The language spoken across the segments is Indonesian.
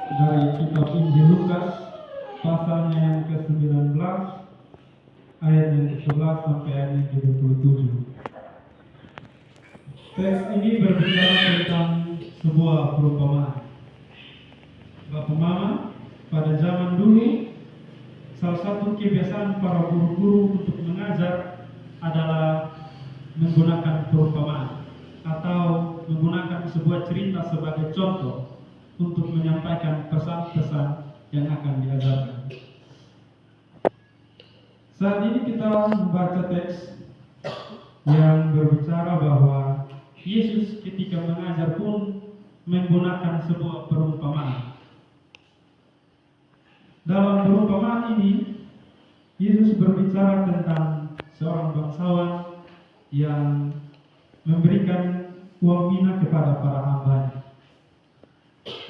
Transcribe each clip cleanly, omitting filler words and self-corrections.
dari kitab Injil Lukas pasalnya yang ke-19 ayat yang ke-11 sampai ayat yang ke-27. Teks ini berbicara tentang sebuah perumpamaan. Bapak Mama, pada zaman dulu salah satu kebiasaan para guru-guru untuk mengajar adalah menggunakan perumpamaan atau menggunakan sebuah cerita sebagai contoh untuk menyampaikan pesan-pesan yang akan diajarkan. Saat ini kita membaca teks yang berbicara bahwa Yesus ketika mengajar pun menggunakan sebuah perumpamaan. Dalam perumpamaan ini, Yesus berbicara tentang seorang bangsawan yang memberikan uang mina kepada para hambanya.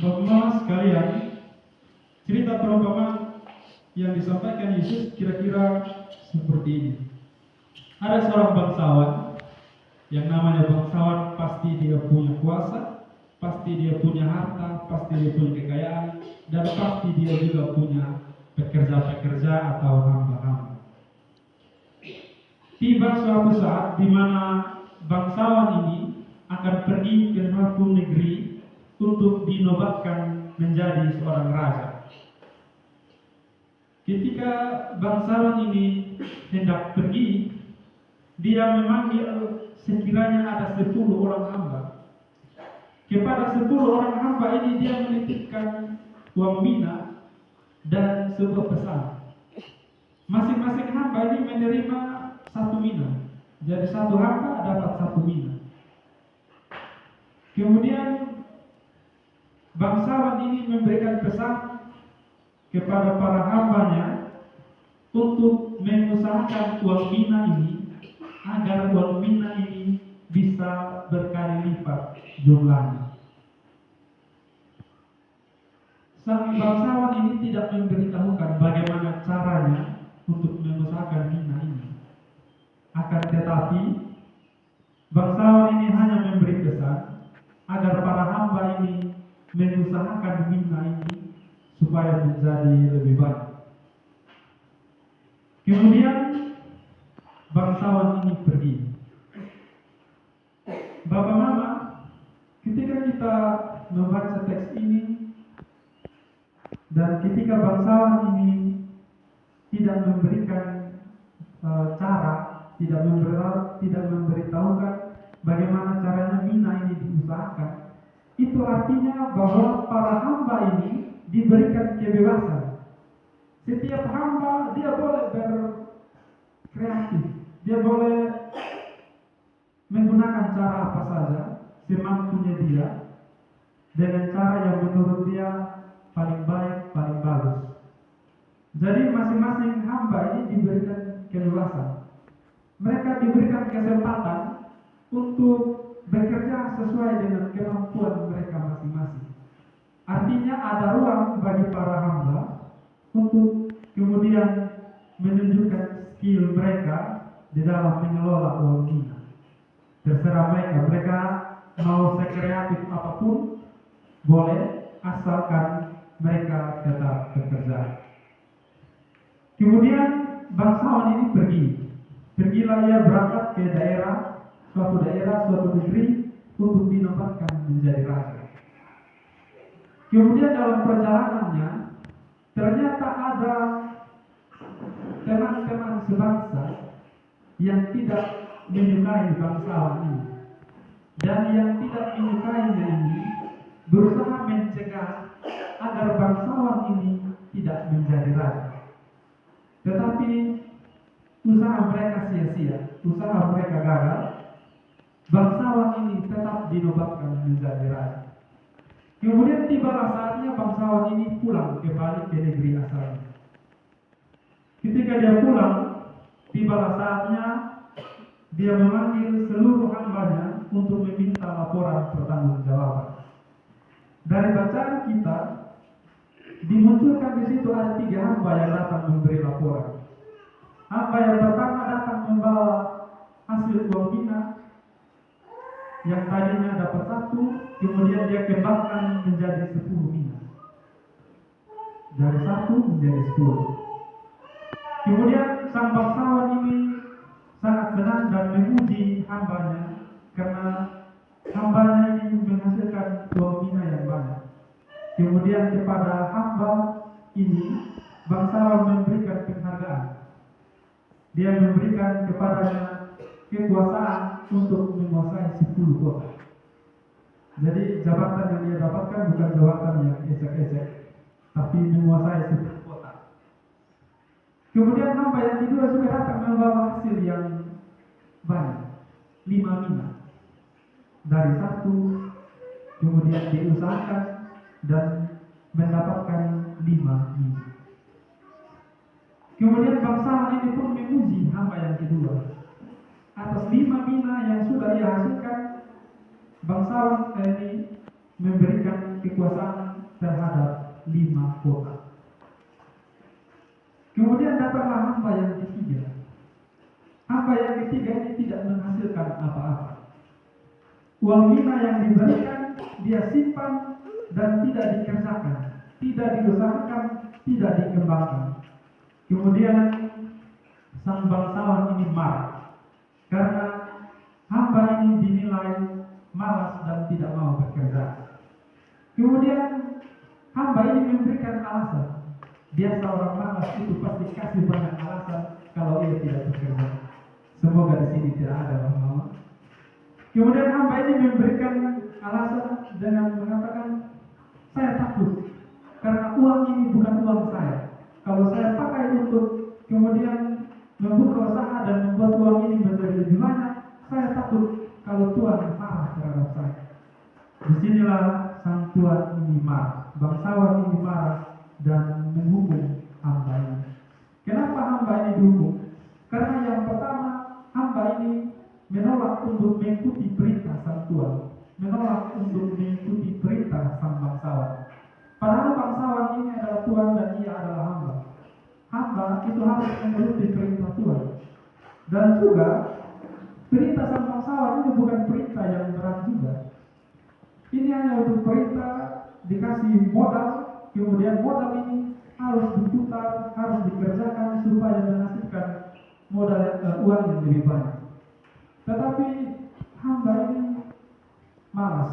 Bapak-bapak sekalian, cerita perumpamaan yang disampaikan Yesus kira-kira seperti ini. Ada seorang bangsawan, yang namanya bangsawan pasti dia punya kuasa, pasti dia punya harta, pasti dia punya kekayaan, dan pasti dia juga punya pekerja-pekerja atau hamba-hamba. Tiba suatu saat di mana bangsawan ini akan pergi ke suatu negeri untuk dinobatkan menjadi seorang raja. Ketika bangsawan ini hendak pergi, dia memanggil sekiranya ada 10 orang hamba. Kepada 10 orang hamba ini dia menitipkan uang mina dan sebuah pesan. Masing-masing hamba ini menerima 1 mina. Jadi 1 hamba dapat 1 mina. Kemudian bangsawan ini memberikan pesan kepada para hambanya untuk mengusahakan uang mina ini agar uang mina ini bisa berkali lipat jumlahnya. Sang bangsawan ini tidak memberitahukan bagaimana caranya untuk mengusahakan mina ini. Akan tetapi bangsawan ini hanya memberi pesan agar para hamba ini mengusahakan mina ini supaya menjadi lebih baik. Kemudian bangsawan ini pergi. Bapak Mama, ketika kita membaca teks ini dan ketika bangsawan ini tidak memberikan cara, tidak memberitahukan bagaimana caranya mina ini diusahakan, itu artinya bahwa para hamba ini diberikan kebebasan. Setiap hamba dia boleh berkreatif, dia boleh menggunakan cara apa saja semampunya dia dengan cara yang menurut dia paling baik, paling bagus. Jadi masing-masing hamba ini diberikan kebebasan. Mereka diberikan kesempatan untuk bekerja sesuai dengan kemampuan mereka masing-masing. Artinya ada ruang bagi para hamba untuk kemudian menunjukkan skill mereka di dalam mengelola uang mina. Terserah mereka mau sekreatif apapun boleh, asalkan mereka tetap bekerja. Kemudian bangsawan ini pergi. Pergilah ia berangkat ke suatu negeri untuk dinobatkan menjadi raja. Kemudian dalam perjalanannya ternyata ada teman-teman sebangsa yang tidak menyukai bangsawan ini, dan yang tidak menyukainya ini berusaha mencegah agar bangsawan ini tidak menjadi raja. Tetapi usaha mereka sia-sia, usaha mereka gagal. Bangsawan ini tetap dinobatkan menjadi raja. Kemudian tibalah saatnya bangsawan ini pulang kembali ke negeri asalnya. Ketika dia pulang, tibalah saatnya dia memanggil seluruh hambanya untuk meminta laporan pertanggungjawaban. Dari bacaan kita dimunculkan di situ ada 3 hamba yang datang memberi laporan. Hamba yang pertama datang membawa hasil uang mina yang tadinya dapat 1, kemudian dia kembangkan menjadi 10 mina. dari 1 menjadi 10. Kemudian sang bangsawan ini sangat senang dan memuji hambanya karena hambanya ini menghasilkan buah mina yang banyak. Kemudian kepada hamba ini bangsawan memberikan penghargaan. Dia memberikan kepadanya kekuasaan untuk menguasai 10 kota. Jadi jabatan yang dia dapatkan bukan jabatan yang esek-esek, tapi menguasai 10 kota. Kemudian hamba yang kedua juga datang membawa hasil yang banyak, 5 mina. Dari 1, kemudian diusahakan dan mendapatkan 5 mina. Kemudian bangsawan ini pun memuji hamba yang kedua. Atas 5 mina yang sudah ia hasilkan, bangsawan ini memberikan kekuasaan terhadap 5 kota. Kemudian datanglah hamba yang ketiga. Hamba yang ketiga ini tidak menghasilkan apa-apa. Uang mina yang diberikan dia simpan dan tidak dikerjakan, tidak diusahakan, tidak dikembangkan. Kemudian sang bangsawan ini marah karena hamba ini dinilai malas dan tidak mau bekerja. Kemudian hamba ini memberikan alasan. Biasa orang malas itu pasti kasih banyak alasan kalau ia tidak bekerja. Semoga di sini tidak ada mama. Kemudian hamba ini memberikan alasan dengan mengatakan, saya takut karena uang ini bukan uang saya. Kalau saya pakai untuk kemudian membuka usaha dan membuat uang ini menjadi lebih banyak, saya takut kalau Tuhan marah terhadap saya. Disinilah sang Tuhan ini marah, bangsawan ini marah dan menghukum hamba ini. Kenapa hamba ini dihukum? Karena yang pertama, hamba ini menolak untuk mengikuti perintah sang Tuhan, menolak untuk mengikuti perintah sang bangsawan. Padahal bangsawan ini adalah Tuhan dan ia adalah hamba. Hamba itu harus menuruti perintah Tuhan. Dan juga perintah sang bangsawan itu bukan perintah yang berat juga. Ini hanya untuk perintah dikasih modal, kemudian modal ini harus diputar, harus dikerjakan supaya menghasilkan modal uang yang lebih banyak. Tetapi hamba ini malas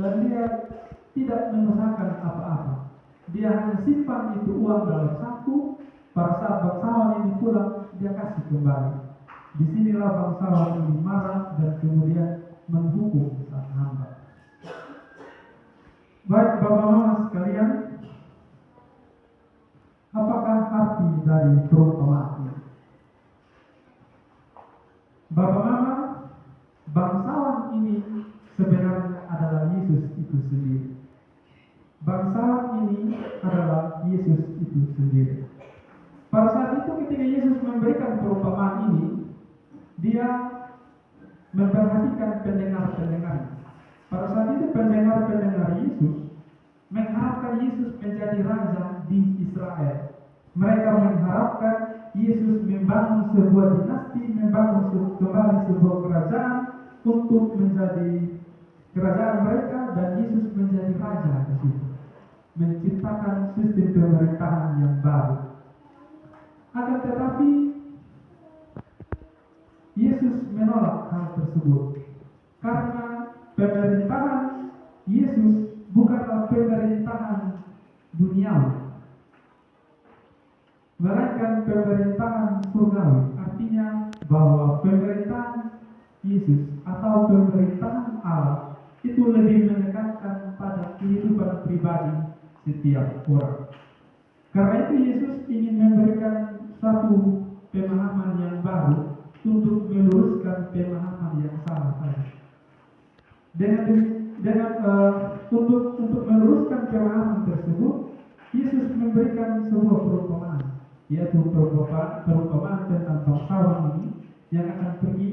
dan dia tidak mengusahakan apa-apa. Dia hanya simpan itu uang dalam saku. Pada saat bangsawan ini pulang, dia kasih kembali. Disinilah bangsawan ini marah dan kemudian menghukum sang hamba. Baik Bapak Mama sekalian, apakah arti dari perumpamaan ini? Bapak Mama, bangsawan ini sebenarnya adalah Yesus itu sendiri. Bangsawan ini adalah Yesus itu sendiri. Pada saat itu ketika Yesus memberikan perumpamaan ini, dia memperhatikan pendengar-pendengar. Pada saat itu pendengar-pendengar Yesus mengharapkan Yesus menjadi raja di Israel. Mereka mengharapkan Yesus membangun sebuah dinasti, membangun kembali sebuah kerajaan untuk menjadi kerajaan mereka dan Yesus menjadi raja di situ, menciptakan sistem pemerintahan yang baru. Akan tetapi Yesus menolak hal tersebut karena pemerintahan Yesus bukanlah pemerintahan duniawi, melainkan pemerintahan surgawi. Artinya bahwa pemerintahan Yesus atau pemerintahan Allah itu lebih menekankan pada kehidupan pribadi setiap orang. Karena itu Yesus ingin memberikan satu pemahaman yang baru untuk meluruskan pemahaman yang salah tadi. Untuk meluruskan pemahaman tersebut, Yesus memberikan sebuah perumpamaan, yaitu perumpamaan tentang bangsawan ini yang akan pergi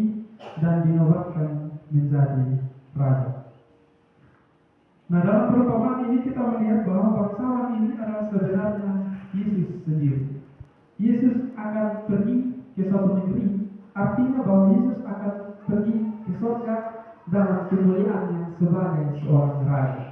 dan dinobatkan menjadi raja. Nah, dalam perumpamaan ini kita melihat bahwa bangsawan ini adalah sebenarnya Yesus sendiri. Yesus akan pergi ke suatu negeri, artinya bahwa Yesus akan pergi ke surga dalam kemuliaannya sebagai seorang raja.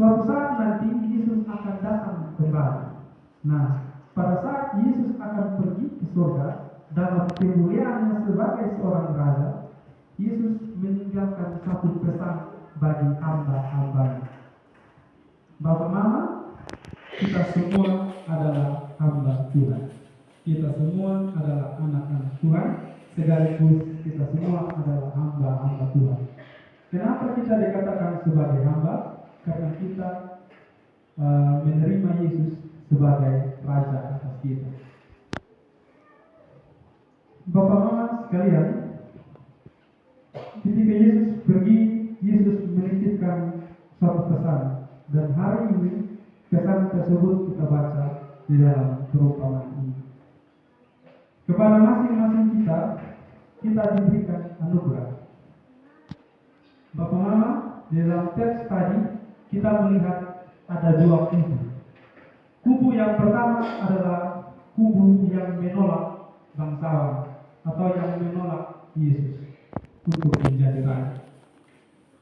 Suatu saat nanti Yesus akan datang kembali. Nah, pada saat Yesus akan pergi ke surga dalam kemuliaannya sebagai seorang raja, Yesus meninggalkan satu pesan bagi hamba-hambanya. Bapak Mama, kita semua adalah hamba Tuhan. Kita semua adalah anak-anak Tuhan, sekaligus kita semua adalah hamba-hamba Tuhan. Kenapa kita dikatakan sebagai hamba? Karena kita menerima Yesus sebagai Raja atas kita. Bapak Mama sekalian, ketika Yesus pergi, Yesus menitipkan suatu pesan, dan hari ini pesan tersebut kita baca di dalam perumpamaan ini. Kepada masing-masing kita diberikan anugerah. Bapak Mama, di dalam teks tadi kita melihat ada dua kubu. Kubu yang pertama adalah kubu yang menolak bangsawan atau yang menolak Yesus untuk menjadi raja.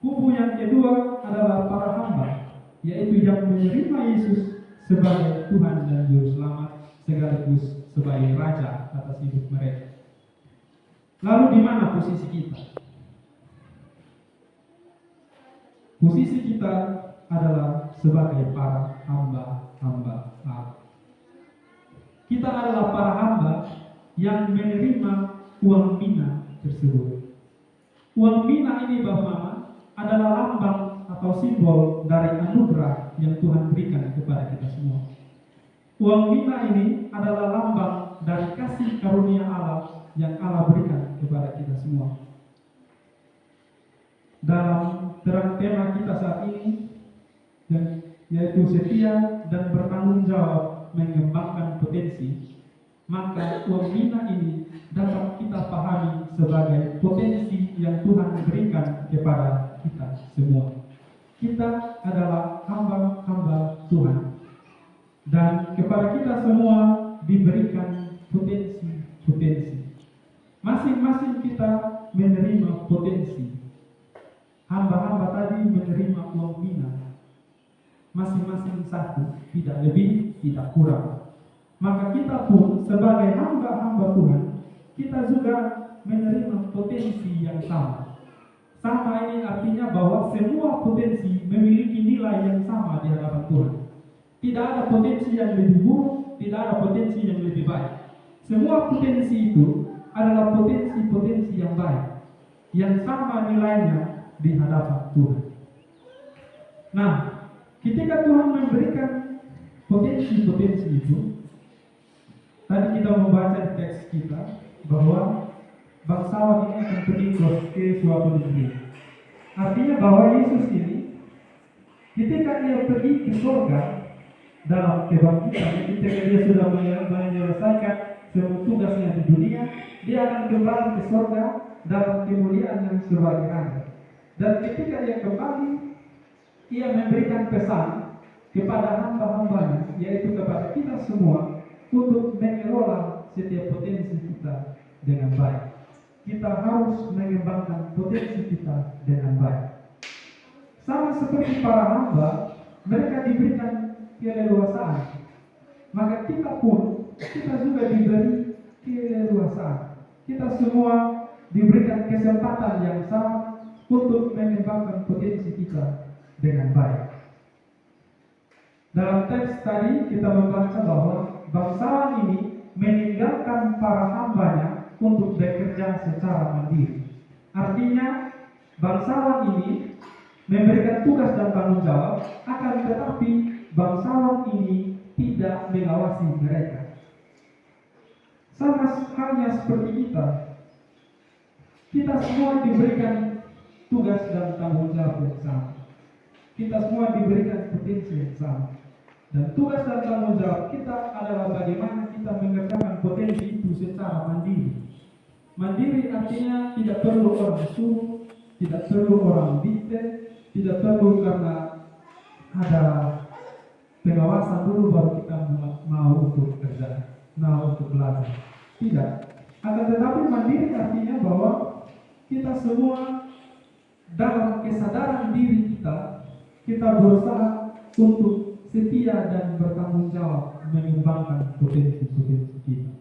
Kubu yang kedua adalah para hamba, yaitu yang menerima Yesus sebagai Tuhan dan Juru Selamat sekaligus sebagai Raja atas hidup mereka. Lalu di mana posisi kita? Posisi kita adalah sebagai para hamba-hamba Allah. Kita adalah para hamba yang menerima uang mina tersebut. Uang mina ini Bapak Mama adalah lambang atau simbol dari anugerah yang Tuhan berikan kepada kita semua. Uang mina ini adalah lambang dari kasih karunia Allah yang Allah berikan kepada kita semua. Dalam terang tema kita saat ini, yaitu setia dan bertanggung jawab mengembangkan potensi, maka uang mina ini dapat kita pahami sebagai potensi yang Tuhan berikan kepada kita semua. Kita adalah hamba-hamba Tuhan, dan kepada kita semua diberikan potensi-potensi. Masing-masing kita menerima potensi. Hamba-hamba tadi menerima uang mina, masing-masing satu, tidak lebih, tidak kurang. Maka kita pun sebagai hamba-hamba Tuhan, kita juga menerima potensi yang sama. Sama ini artinya bahwa semua potensi memiliki nilai yang sama di hadapan Tuhan. Tidak ada potensi yang lebih buruk, tidak ada potensi yang lebih baik. Semua potensi itu adalah potensi-potensi yang baik, yang sama nilainya di hadapan Tuhan. Nah, ketika Tuhan memberikan potensi-potensi itu, tadi kita membaca di teks kita bahwa bangsawan ini akan pergi ke suatu negeri. Artinya bahwa Yesus ini, ketika dia pergi ke surga dalam kebangkitan, ketika dia sudah menyelesaikan semua tugasnya di dunia, dia akan kembali ke surga dalam kemuliaan yang sebagai raja. Dan ketika dia kembali, ia memberikan pesan kepada hamba-hambanya, yaitu kepada kita semua, untuk mengelola setiap potensi kita dengan baik. Kita harus mengembangkan potensi kita dengan baik. Sama seperti para hamba, mereka diberikan keleluasaan. Maka kita juga diberi keleluasaan. Kita semua diberikan kesempatan yang sama untuk mengembangkan potensi kita dengan baik. Dalam teks tadi kita membaca bahwa bangsawan ini meninggalkan para hambanya untuk bekerja secara mandiri. Artinya bangsawan ini memberikan tugas dan tanggung jawab, akan tetapi bangsawan ini tidak mengawasi mereka. Sama halnya seperti kita. Kita semua diberikan tugas dan tanggung jawab yang sama. Kita semua diberikan potensi yang sama. Dan tugas dan tanggung jawab kita adalah bagaimana kita mengerjakan potensi itu secara mandiri. Mandiri artinya tidak perlu orang suruh, tidak perlu orang dikte, tidak perlu karena ada pengawasan dulu baru kita mau untuk kerja, mau untuk belajar. Tidak. Akan tetapi mandiri artinya bahwa kita semua dalam kesadaran diri kita berusaha untuk setia dan bertanggung jawab mengembangkan potensi-potensi kita.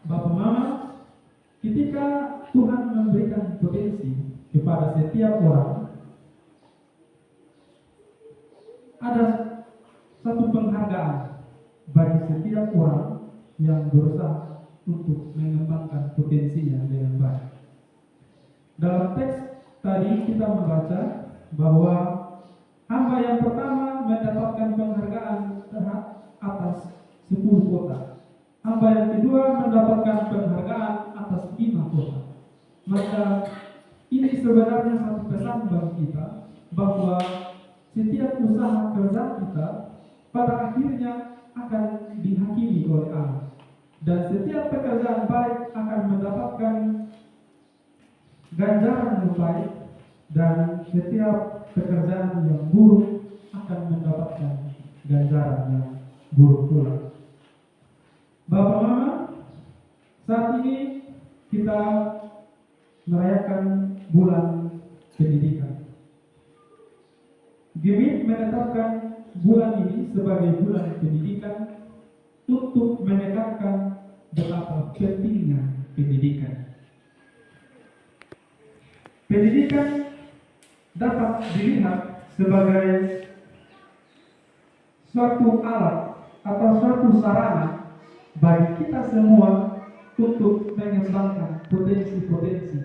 Bapak Mama, ketika Tuhan memberikan potensi kepada setiap orang, ada satu penghargaan bagi setiap orang yang berusaha untuk mengembangkan potensinya dengan baik. Dalam teks tadi kita membaca bahwa hamba yang pertama mendapatkan penghargaan atas 10 kota. Hamba yang kedua mendapatkan penghargaan atas 5 kota. Maka ini sebenarnya satu pesan bagi kita bahwa setiap usaha kerja kita pada akhirnya akan dihakimi oleh Allah. Dan setiap pekerjaan baik akan mendapatkan ganjaran yang baik, dan setiap pekerjaan yang buruk akan mendapatkan ganjaran yang buruk pula. Bapak Mama, saat ini kita merayakan bulan pendidikan. GIMIP menetapkan bulan ini sebagai bulan pendidikan untuk menekankan betapa pentingnya pendidikan. Pendidikan dapat dilihat sebagai suatu alat atau suatu sarana bagi kita semua untuk mengembangkan potensi-potensi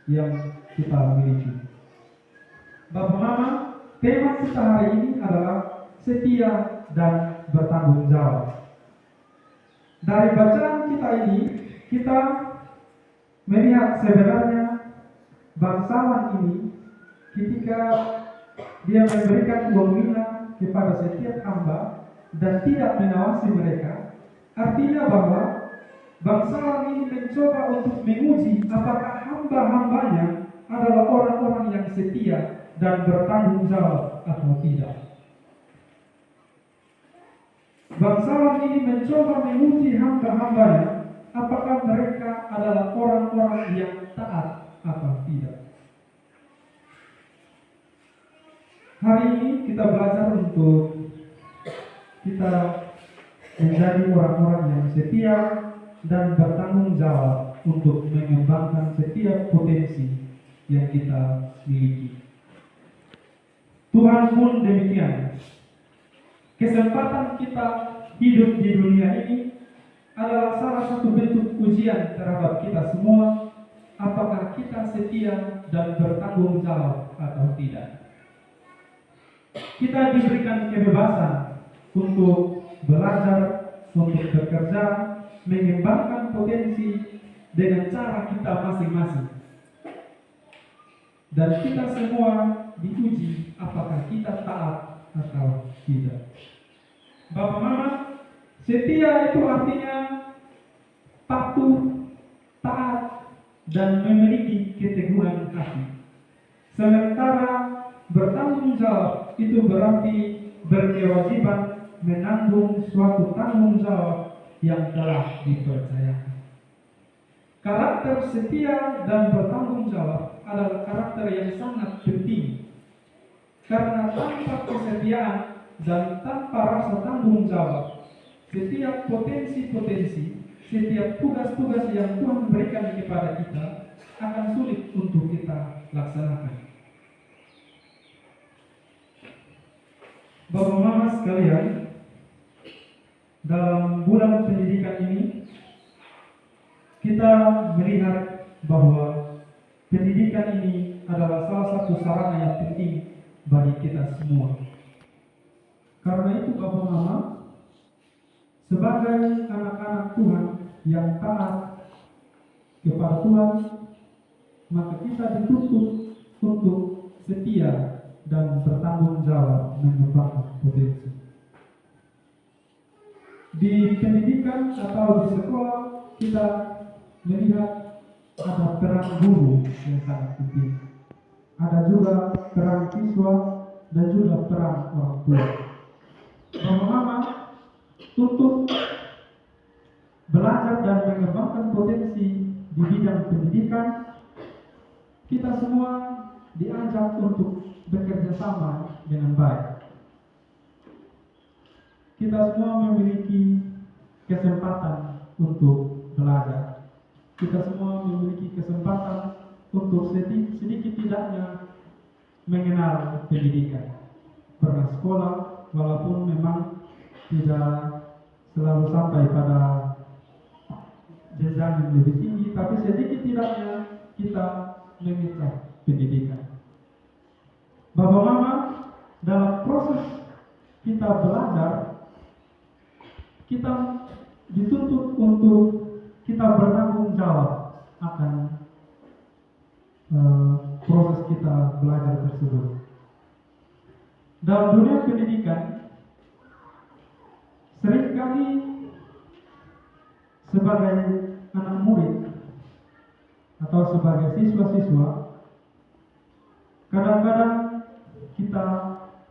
yang kita miliki. Bapak Mama, tema kita hari ini adalah setia dan bertanggung jawab. Dari bacaan kita ini, kita melihat sebenarnya bangsawan ini ketika dia memberikan uang mina kepada setiap hamba dan tidak mengawasi mereka, artinya bahwa bangsawan ini mencoba untuk menguji apakah hamba-hambanya adalah orang-orang yang setia dan bertanggung jawab atau tidak. Bangsawan ini mencoba menguji hamba-hambanya apakah mereka adalah orang-orang yang taat atau tidak. Hari ini kita belajar untuk kita menjadi orang-orang yang setia dan bertanggung jawab untuk mengembangkan setiap potensi yang kita miliki. Tuhan pun demikian. Kesempatan kita hidup di dunia ini adalah salah satu bentuk ujian terhadap kita semua, apakah kita setia dan bertanggung jawab atau tidak. Kita diberikan kebebasan untuk belajar, untuk bekerja, mengembangkan potensi dengan cara kita masing-masing. Dan kita semua diuji apakah kita taat atau tidak. Bapak Mama, setia itu artinya patuh, taat, dan memiliki keteguhan hati. Sementara bertanggung jawab itu berarti berkewajiban menanggung suatu tanggung jawab yang telah dipercayakan. Karakter setia dan bertanggung jawab adalah karakter yang sangat penting. Karena tanpa kesetiaan dan tanpa rasa tanggung jawab, setiap potensi-potensi, setiap tugas-tugas yang Tuhan berikan kepada kita akan sulit untuk kita laksanakan. Bapak Mama sekalian, dalam bulan pendidikan ini kita melihat bahwa pendidikan ini adalah salah satu sarana yang penting bagi kita semua. Karena itu Bapak Mama, sebagai anak-anak Tuhan yang taat kepada Tuhan, maka kita dituntut untuk setia dan bertanggung jawab mengembangkan potensi. Di pendidikan atau di sekolah kita melihat ada peran guru yang sangat penting. Ada juga peran siswa dan juga peran orang tua. Bapak Mama, untuk belajar dan mengembangkan potensi di bidang pendidikan, kita semua diajak untuk bekerja sama dengan baik. kita semua memiliki kesempatan untuk belajar. Kita semua memiliki kesempatan untuk sedikit tidaknya mengenal pendidikan. Pernah sekolah, walaupun memang tidak selalu sampai pada jenjang yang lebih tinggi, tapi sedikit tidaknya kita mengejar pendidikan. Bapak Mama, dalam proses kita belajar, kita dituntut untuk kita bertanggung jawab akan proses kita belajar tersebut. Dalam dunia pendidikan, seringkali sebagai anak murid atau sebagai siswa-siswa, kadang-kadang kita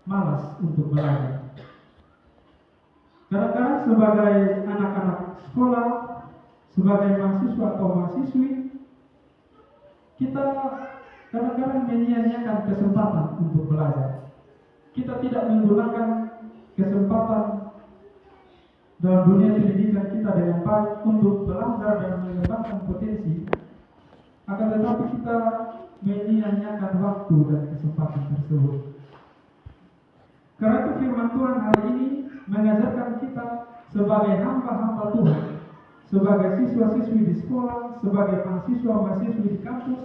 malas untuk belajar. Kadang-kadang sebagai anak-anak sekolah, sebagai mahasiswa atau mahasiswi, kita kadang-kadang menyia-nyiakan kesempatan untuk belajar. Kita tidak menggunakan kesempatan dalam dunia pendidikan kita dengan baik untuk belajar dan mengembangkan potensi, akan tetapi kita menyia-nyiakan waktu dan kesempatan tersebut. Karena itu firman Tuhan hari ini mengajarkan kita sebagai hamba-hamba Tuhan, sebagai siswa-siswi di sekolah, sebagai mahasiswa-mahasiswi di kampus,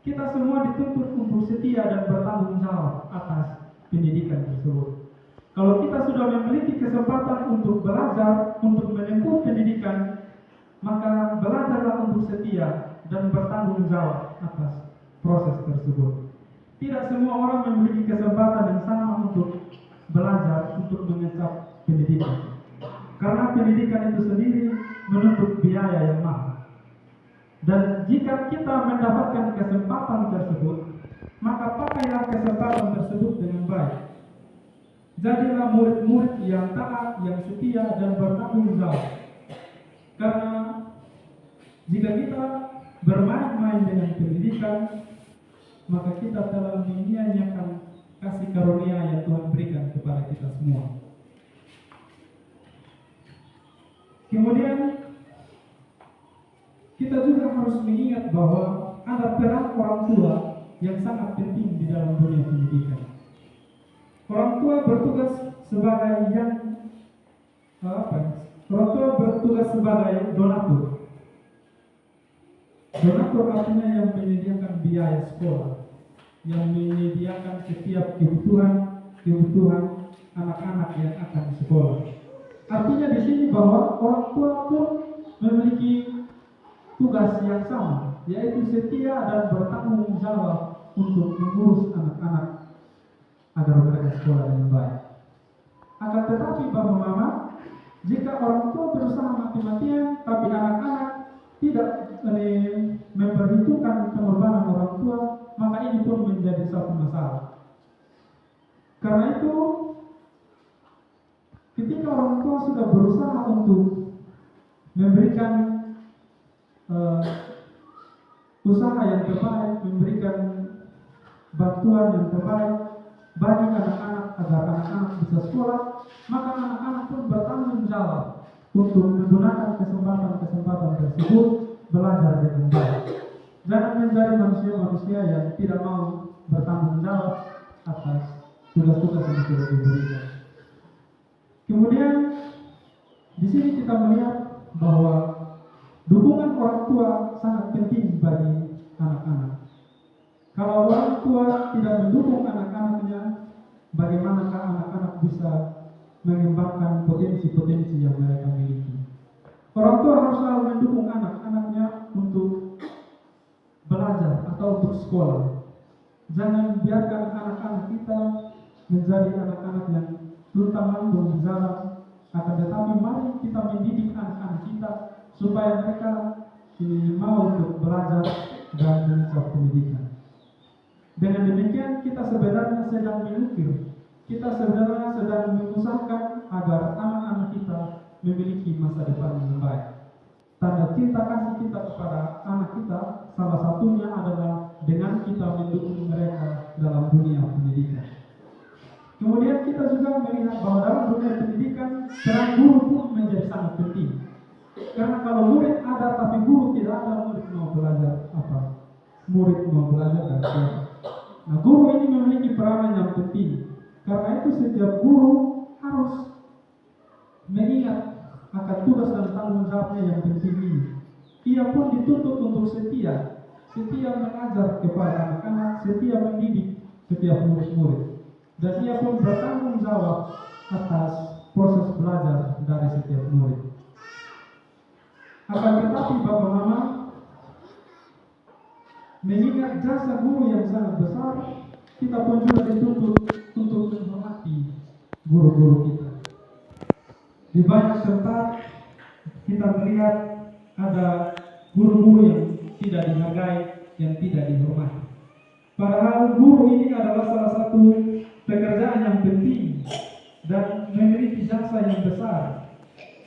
kita semua dituntut untuk setia dan bertanggung jawab atas pendidikan tersebut. Kalau kita sudah memiliki kesempatan untuk belajar, untuk menempuh pendidikan, maka belajarlah untuk setia dan bertanggung jawab atas proses tersebut. Tidak semua orang memiliki kesempatan yang sama untuk belajar, untuk mengecap pendidikan. Karena pendidikan itu sendiri menuntut biaya yang mahal. Dan jika kita mendapatkan kesempatan tersebut, maka pakailah kesempatan tersebut dengan baik. Jadilah murid-murid yang taat, yang setia, dan bertanggung jawab. Karena jika kita bermain-main dengan pendidikan, maka kita telah menyia-nyiakan kasih karunia yang Tuhan berikan kepada kita semua. Kemudian kita juga harus mengingat bahwa ada peran orang tua yang sangat penting di dalam dunia pendidikan. Orang tua bertugas sebagai orang tua bertugas sebagai donatur. Donatur artinya yang menyediakan biaya sekolah, yang menyediakan setiap kebutuhan anak-anak yang akan sekolah. Artinya di sini bahwa orang tua pun memiliki tugas yang sama, yaitu setia dan bertanggung jawab untuk mengurus anak-anak agar mereka sekolah dengan baik. Akan tetapi Bapak Mama, jika orang tua berusaha mati-matian, tapi anak-anak tidak memperhitungkan pengorbanan orang tua, maka ini pun menjadi satu masalah. Karena itu, ketika orang tua sudah berusaha untuk memberikan usaha yang terbaik, memberikan bantuan yang terbaik bagi anak-anak agar anak-anak bisa sekolah, maka anak-anak pun bertanggung jawab untuk menggunakan kesempatan-kesempatan tersebut belajar dengan baik. Jangan menjadi manusia-manusia yang tidak mau bertanggung jawab atas tugas-tugas yang sudah diberikan. Kemudian di sini kita melihat bahwa dukungan orang tua sangat penting bagi anak-anak. Kalau orang tua tidak mendukung anak-anaknya, bagaimanakah anak-anak bisa mengembangkan potensi-potensi yang mereka miliki? Orang tua harus selalu mendukung anak-anaknya untuk belajar atau untuk sekolah. Jangan biarkan anak-anak kita menjadi anak-anak yang luntang-lantung di jalan. Akan tetapi mari kita mendidik anak-anak kita supaya mereka mau untuk belajar dan mencap pendidikan. Dengan demikian kita sebenarnya sedang mengukir, kita sebenarnya sedang mengusahakan agar anak-anak kita memiliki masa depan yang baik. Tanda cinta kasih kita kepada anak kita salah satunya adalah dengan kita mendukung mereka dalam dunia pendidikan. Kemudian kita juga melihat bahwa dalam dunia pendidikan Karena kalau murid ada tapi guru tidak ada, murid mau belajar apa? Murid mau belajar dari siapa? Nah, guru ini memiliki peranan yang penting. Karena itu setiap guru harus mengingat akan tugas dan tanggung jawabnya yang penting ini. Ia pun dituntut untuk setia mengajar kepada anak-anak, setia mendidik setiap murid-murid. Dan ia pun bertanggung jawab atas proses belajar dari setiap murid. Akan tetapi Bapak Mama, mengingat jasa guru yang sangat besar, kita pun juga dituntut untuk menghormati guru-guru kita. Di banyak tempat kita melihat ada guru-guru yang tidak dihargai, yang tidak dihormati. Padahal guru ini adalah salah satu pekerjaan yang penting dan memiliki jasa yang besar.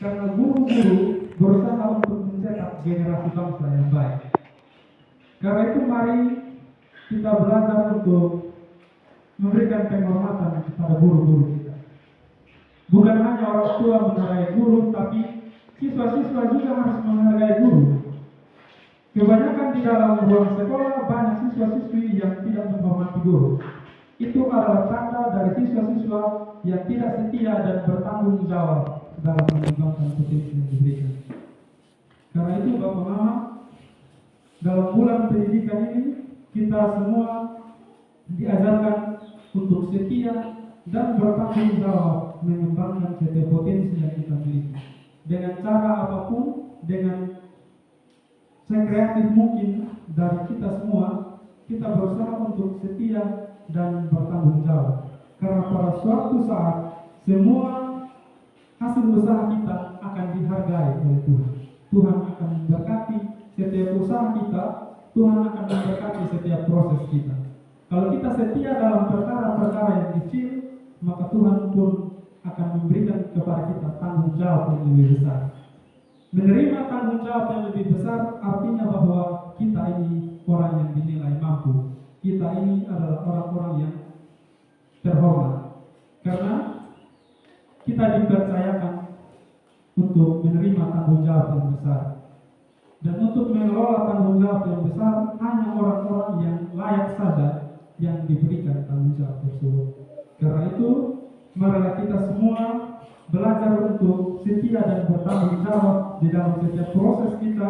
Karena guru-guru berusaha untuk mencetak generasi bangsa yang baik. Karena itu mari kita belajar untuk memberikan penghormatan kepada guru-guru kita. Bukan hanya orang tua menghargai guru, tapi siswa-siswa juga harus menghargai guru. Kebanyakan di dalam ruang sekolah banyak siswa-siswi yang tidak menghormati guru. Itu adalah tanda dari siswa-siswa yang tidak setia dan bertanggung jawab dalam mengembangkan potensi yang diberikan. Karena itu Bapak Mama, dalam bulan pendidikan ini kita semua diajarkan untuk setia dan bertanggung jawab mengembangkan setiap potensi yang kita miliki. Dengan cara apapun, dengan sekreatif mungkin dari kita semua, kita berusaha untuk setia dan bertanggung jawab. Karena pada suatu saat semua hasil usaha kita akan dihargai oleh Tuhan. Tuhan akan memberkati setiap usaha kita, Tuhan akan memberkati setiap proses kita. Kalau kita setia dalam perkara-perkara yang kecil, maka Tuhan pun akan memberikan kepada kita tanggung jawab yang lebih besar. Menerima tanggung jawab yang lebih besar artinya bahwa kita ini orang yang dinilai mampu. Kita ini adalah orang-orang yang terhormat. Karena kita dipercayakan untuk menerima tanggung jawab yang besar. Dan untuk mengelola tanggung jawab yang besar, hanya orang-orang yang layak saja yang diberikan tanggung jawab tersebut. Karena itu, marilah kita semua belajar untuk setia dan bertanggung jawab di dalam setiap proses kita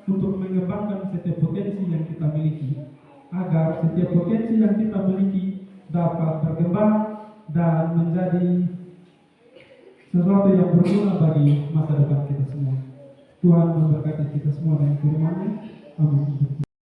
untuk mengembangkan setiap potensi yang kita miliki, agar setiap potensi yang kita miliki dapat berkembang dan menjadi sesuatu yang berguna bagi masa depan kita semua. Tuhan memberkati kita semua dengan firman-Nya. Amin.